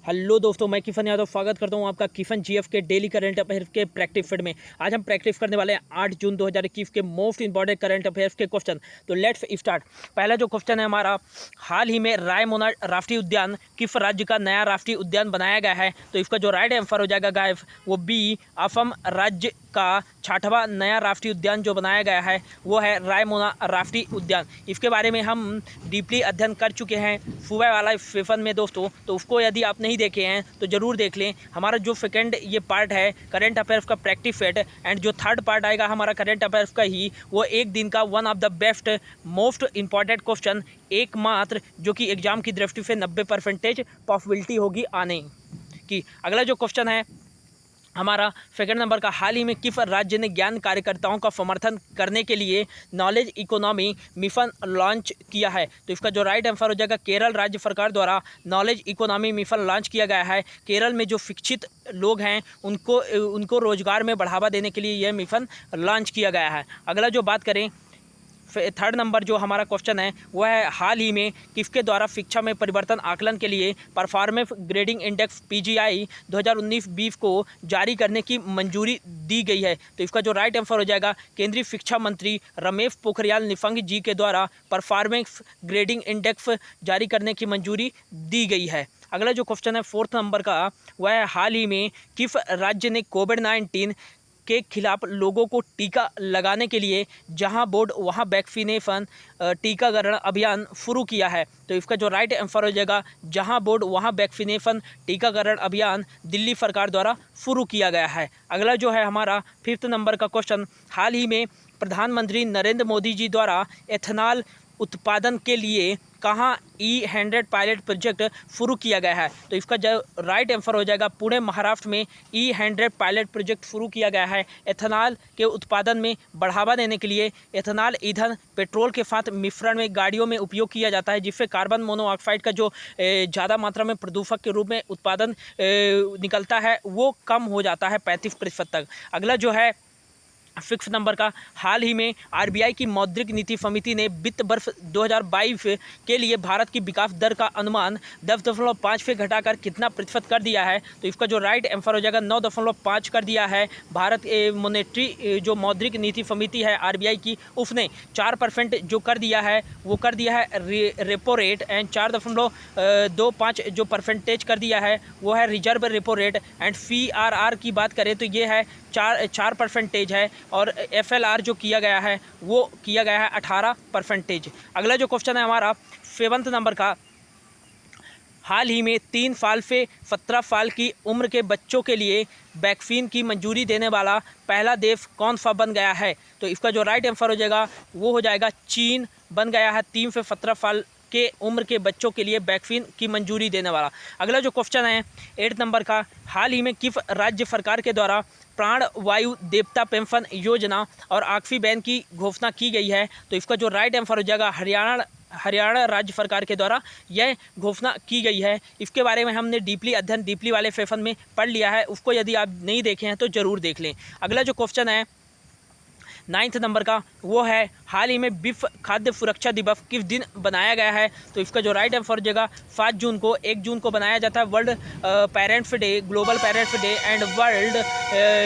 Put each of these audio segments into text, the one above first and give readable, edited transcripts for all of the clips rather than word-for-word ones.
Hello दोस्तों, मैं किफन यादव स्वागत करता हूं आपका किफन जीएफ के डेली करंट अफेयर्स के प्रैक्टिस फीड में। आज हम प्रैक्टिस करने वाले हैं 8 जून 2021 के मोस्ट इंपॉर्टेंट करंट अफेयर्स के क्वेश्चन। तो लेट्स स्टार्ट। पहला जो क्वेश्चन है हमारा, हाल ही में रायमोना राष्ट्रीय उद्यान किस राज्य का नया राष्ट्रीय उद्यान बनाया गया है? तो इसका जो राइट आंसर हो जाएगा गाइस वो बी, असम राज्य का 6वां नया राष्ट्रीय उद्यान जो बनाया गया है वो है रायमोना राष्ट्रीय उद्यान। इसके बारे में हम डीपली अध्ययन कर चुके हैं सुबह वाला सेशन में दोस्तों, तो उसको यदि आप नहीं देखे हैं तो ज़रूर देख लें। हमारा जो सेकंड ये पार्ट है करंट अफेयर्स का प्रैक्टिस सेट, एंड जो थर्ड पार्ट आएगा हमारा करंट अफेयर्स का ही, वो एक दिन का one of the best most important question एकमात्र जो कि एग्जाम की दृष्टि से 90% पॉसिबिलिटी होगी आने की। अगला जो क्वेश्चन है हमारा सेकंड नंबर का, हाल ही में किस राज्य ने ज्ञान कार्यकर्ताओं का समर्थन करने के लिए नॉलेज इकोनॉमी मिशन लॉन्च किया है? तो इसका जो राइट आंसर हो जाएगा केरल राज्य सरकार द्वारा नॉलेज इकोनॉमी मिशन लॉन्च किया गया है। केरल में जो शिक्षित लोग हैं उनको रोजगार में बढ़ावा देने के लिए यह मिशन लॉन्च किया गया है। अगला जो बात करें थर्ड नंबर जो हमारा क्वेश्चन है वह है, हाल ही में किसके द्वारा शिक्षा में परिवर्तन आकलन के लिए परफॉर्मेंस ग्रेडिंग इंडेक्स PGI 2019-20 को जारी करने की मंजूरी दी गई है? तो इसका जो राइट आंसर हो जाएगा केंद्रीय शिक्षा मंत्री रमेश पोखरियाल निशंक जी के द्वारा परफॉर्मेंस ग्रेडिंग इंडेक्स जारी करने की मंजूरी दी गई है। अगला जो क्वेश्चन है फोर्थ नंबर का, वह है, हाल ही में किस राज्य ने कोविड-19 के खिलाफ लोगों को टीका लगाने के लिए जहां बोर्ड वहां वैक्सीनेशन टीकाकरण अभियान शुरू किया है? तो इसका जो राइट आंसर हो जाएगा जहां बोर्ड वहां वैक्सीनेशन टीकाकरण अभियान दिल्ली सरकार द्वारा शुरू किया गया है। अगला जो है हमारा फिफ्थ नंबर का क्वेश्चन, हाल ही में प्रधानमंत्री नरेंद्र मोदी जी द्वारा एथेनॉल उत्पादन के लिए कहाँ E100 पायलट प्रोजेक्ट शुरू किया गया है? तो इसका जो राइट आंसर हो जाएगा पुणे महाराष्ट्र में E100 पायलट प्रोजेक्ट शुरू किया गया है। एथेनॉल के उत्पादन में बढ़ावा देने के लिए एथेनॉल ईंधन पेट्रोल के साथ मिश्रण में गाड़ियों में उपयोग किया जाता है, जिससे कार्बन मोनोऑक्साइड का जो ज़्यादा मात्रा में प्रदूषक के रूप में उत्पादन निकलता है वो कम हो जाता है 35% तक। अगला जो है फिक्स नंबर का, हाल ही में RBI की मौद्रिक नीति समिति ने वित्त वर्ष 2022 के लिए भारत की विकास दर का अनुमान 10.5 से घटाकर कितना प्रतिशत कर दिया है? तो इसका जो राइट आंसर हो जाएगा 9.5 कर दिया है। भारत मॉनेटरी जो मौद्रिक नीति समिति है RBI की, उसने 4% जो कर दिया है वो कर दिया है रेपो रेट, एंड 4.25 जो परसेंटेज कर दिया है वो है reserve repo rate, and CRR की बात करें तो ये है 4% है, और FLR जो किया गया है वो किया गया है 18%। अगला जो क्वेश्चन है हमारा 7th नंबर का, हाल ही में 3 साल से 17 साल की उम्र के बच्चों के लिए वैक्सीन की मंजूरी देने वाला पहला देश कौन सा बन गया है? तो इसका जो राइट आंसर हो जाएगा वो हो जाएगा चीन बन गया है 3 से 17 साल के उम्र के बच्चों के लिए वैक्सीन की मंजूरी देने वाला। अगला जो क्वेश्चन है 8 नंबर का, हाल ही में किस राज्य सरकार के द्वारा प्राण वायु देवता पेंशन योजना और ऑक्सीजन की घोषणा की गई है? तो इसका जो राइट आंसर हो जाएगा हरियाणा राज्य सरकार के द्वारा यह घोषणा की गई है। इसके बारे में हमने डीपली वाले सेशन में पढ़ लिया है, उसको यदि आप नहीं देखे हैं तो ज़रूर देख लें। अगला जो क्वेश्चन है 9th नंबर का, वो है, हाल ही में विश्व खाद्य सुरक्षा दिवस किस दिन बनाया गया है? तो इसका जो राइट आंसर हो जाएगा 7 जून को। 1 जून को बनाया जाता है world parents day, global parents day, and world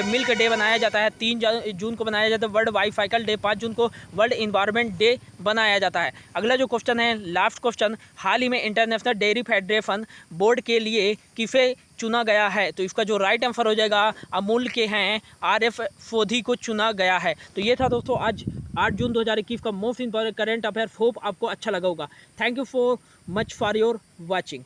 milk day बनाया जाता है। 3 जून को बनाया जाता है वर्ल्ड बाईसाइकिल डे। 5 जून को वर्ल्ड इन्वायरमेंट डे बनाया जाता है। अगला जो क्वेश्चन है लास्ट क्वेश्चन, हाल ही में इंटरनेशनल डेयरी फेडरेशन बोर्ड के लिए किसे चुना गया है? तो इसका जो राइट आंसर हो जाएगा अमूल के हैं RF सोधी को चुना गया है। तो ये था दोस्तों आज 8 जून 2021 का most important current affair. Hope आपको अच्छा लगा होगा। Thank you for much for your watching.